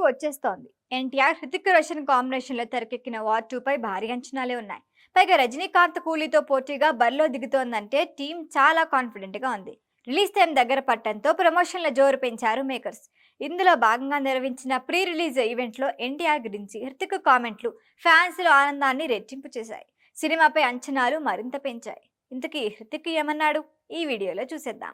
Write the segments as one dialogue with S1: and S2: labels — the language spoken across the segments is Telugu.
S1: వచ్చేస్తోంది. ఎన్టీఆర్, హృతిక్ రోషన్ కాంబినేషన్లో తెరకెక్కిన వార్ 2 పై భారీ అంచనాలే ఉన్నాయి. పైగా రజనీకాంత్ కూలీతో పోటీగా బరిలో దిగుతోందంటే టీం చాలా కాన్ఫిడెంట్ గా ఉంది. రిలీజ్ టైం దగ్గర పట్టడంతో ప్రమోషన్ల జోరు పెంచారు మేకర్స్. ఇందులో భాగంగా నిర్వహించిన ప్రీ రిలీజ్ ఈవెంట్ లో ఎన్టీఆర్ గురించి హృతిక్ కామెంట్లు ఫ్యాన్స్ లో ఆనందాన్ని రెట్టింపు చేశాయి. సినిమాపై అంచనాలు మరింత పెంచాయి. ఇంతకీ హృతిక్ ఏమన్నాడు? ఈ వీడియోలో చూసేద్దాం.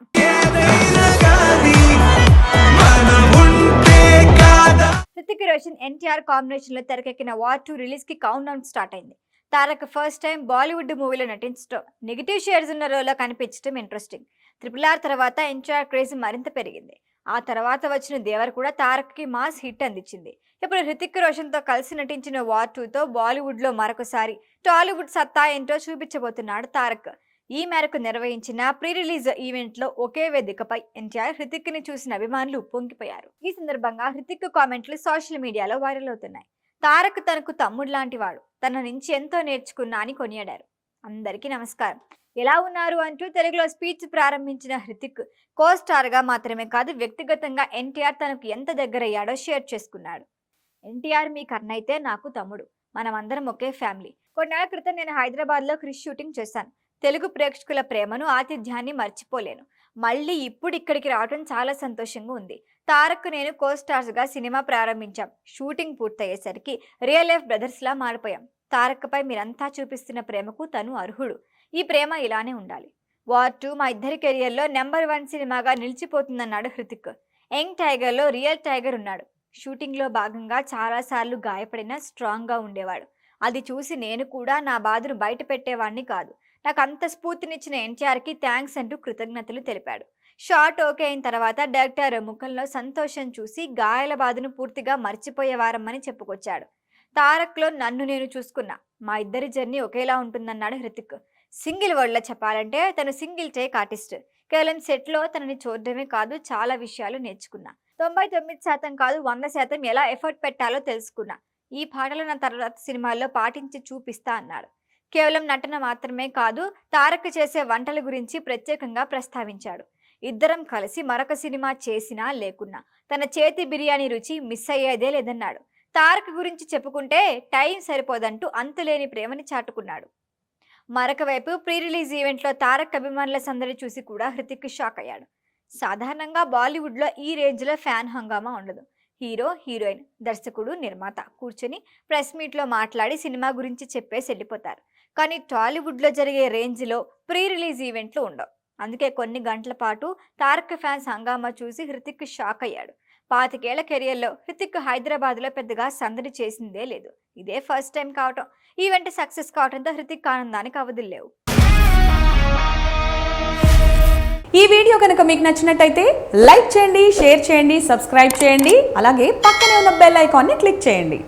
S1: హృతిక్ రోషన్ ఎన్టీఆర్ కాంబినేషన్ లో తెరకెక్కిన వార్ 2 రిలీజ్ కి కౌంట్ డౌన్ స్టార్ట్ అయింది. తారక్ ఫస్ట్ టైం బాలీవుడ్ మూవీలో నటించడం, నెగిటివ్ షేడ్స్ ఉన్న రోల్లో కనిపించడం ఇంట్రెస్టింగ్. RRR తర్వాత ఎన్టీఆర్ క్రేజ్ మరింత పెరిగింది. ఆ తర్వాత వచ్చిన దేవర్ కూడా తారక్ కి మాస్ హిట్ అందించింది. ఇప్పుడు హృతిక్ రోషన్ తో కలిసి నటించిన వార్ 2 తో బాలీవుడ్ లో మరొకసారి టాలీవుడ్ సత్తా ఏంటో చూపించబోతున్నాడు తారక్. ఈ మేరకు నిర్వహించిన ప్రీ రిలీజ్ ఈవెంట్ లో ఒకే వేదికపై ఎన్టీఆర్, హృతిక్ ని చూసిన అభిమానులు పొంగిపోయారు. ఈ సందర్భంగా హృతిక్ కామెంట్లు సోషల్ మీడియాలో వైరల్ అవుతున్నాయి. తారక్ తనకు తమ్ముడు లాంటి వాడు, తన నుంచి ఎంతో నేర్చుకున్నా అని కొనియాడారు. అందరికీ నమస్కారం, ఎలా ఉన్నారు అంటూ తెలుగులో స్పీచ్ ప్రారంభించిన హృతిక్ కో స్టార్ గా మాత్రమే కాదు, వ్యక్తిగతంగా ఎన్టీఆర్ తనకు ఎంత దగ్గరయ్యాడో షేర్ చేసుకున్నాడు. ఎన్టీఆర్ మీ కన్నైతే నాకు తమ్ముడు, మనమందరం ఒకే ఫ్యామిలీ. కొన్నేళ్ల క్రితం నేను హైదరాబాద్ లో క్రిష్ షూటింగ్ చేశాను. తెలుగు ప్రేక్షకుల ప్రేమను, ఆతిథ్యాన్ని మర్చిపోలేను. మళ్ళీ ఇప్పుడు ఇక్కడికి రావడం చాలా సంతోషంగా ఉంది. తారక్ నేను కో స్టార్స్ గా సినిమా ప్రారంభించాం. షూటింగ్ పూర్తయ్యేసరికి రియల్ లైఫ్ బ్రదర్స్ లా మారిపోయాం. తారక్ పై మీరంతా చూపిస్తున్న ప్రేమకు తను అర్హుడు. ఈ ప్రేమ ఇలానే ఉండాలి. వార్ 2 మా ఇద్దరి కెరియర్లో నెంబర్ 1 సినిమాగా నిలిచిపోతుందన్నాడు హృతిక్. యంగ్ టైగర్ లో రియల్ టైగర్ ఉన్నాడు. షూటింగ్ లో భాగంగా చాలా సార్లు గాయపడినా స్ట్రాంగ్ గా ఉండేవాడు. అది చూసి నేను కూడా నా బాధను బయట పెట్టేవాడిని కాదు. నాకు అంత స్ఫూర్తినిచ్చిన ఎన్టీఆర్కి థ్యాంక్స్ అంటూ కృతజ్ఞతలు తెలిపాడు. షాట్ ఓకే అయిన తర్వాత డైరెక్టర్ ముఖంలో సంతోషం చూసి గాయాల బాధను పూర్తిగా మర్చిపోయేవారమ్మని చెప్పుకొచ్చాడు. తారక్లో నన్ను నేను చూసుకున్నా, మా ఇద్దరి జర్నీ ఒకేలా ఉంటుందన్నాడు హృతిక్. సింగిల్ వర్డ్లో చెప్పాలంటే తను సింగిల్ టేక్ ఆర్టిస్ట్. కేవలం సెట్లో తనని చూడడమే కాదు, చాలా విషయాలు నేర్చుకున్నా. 99% కాదు 100% ఎలా ఎఫర్ట్ పెట్టాలో తెలుసుకున్నా. ఈ పాటలు నా తర్వాత సినిమాల్లో పాటించి చూపిస్తా అన్నాడు. కేవలం నటన మాత్రమే కాదు, తారక్ చేసే వంటల గురించి ప్రత్యేకంగా ప్రస్తావించాడు. ఇద్దరం కలిసి మరొక సినిమా చేసినా లేకున్నా తన చేతి బిర్యానీ రుచి మిస్ అయ్యేదే లేదన్నాడు. తారక్ గురించి చెప్పుకుంటే టైం సరిపోదంటూ అంతులేని ప్రేమని చాటుకున్నాడు. మరొక వైపు ప్రీ రిలీజ్ ఈవెంట్లో తారక్ అభిమానుల సందడి చూసి కూడా హృతిక్ షాక్ అయ్యాడు. సాధారణంగా బాలీవుడ్లో ఈ రేంజ్లో ఫ్యాన్ హంగామా ఉండదు. హీరో, హీరోయిన్, దర్శకుడు, నిర్మాత కూర్చొని ప్రెస్ మీట్లో మాట్లాడి సినిమా గురించి చెప్పేసి వెళ్ళిపోతారు. కానీ టాలీవుడ్లో జరిగే రేంజ్లో ప్రీ రిలీజ్ ఈవెంట్లు ఉండవు. అందుకే కొన్ని గంటల పాటు తారక్ ఫ్యాన్స్ హంగామా చూసి హృతిక్ షాక్ అయ్యాడు. 25 ఏళ్ల కెరియర్లో హృతిక్ హైదరాబాద్లో పెద్దగా సందడి చేసిందే లేదు. ఇదే ఫస్ట్ టైం కావటం. ఈవెంట్ సక్సెస్ కావడంతో హృతిక్ ఆనందానికి అవధులు లేవు.
S2: ఈ వీడియో కనుక మీకు నచ్చినట్టయితే లైక్ చేయండి, షేర్ చేయండి, సబ్స్క్రైబ్ చేయండి. అలాగే పక్కనే ఉన్న బెల్ ఐకాన్ని క్లిక్ చేయండి.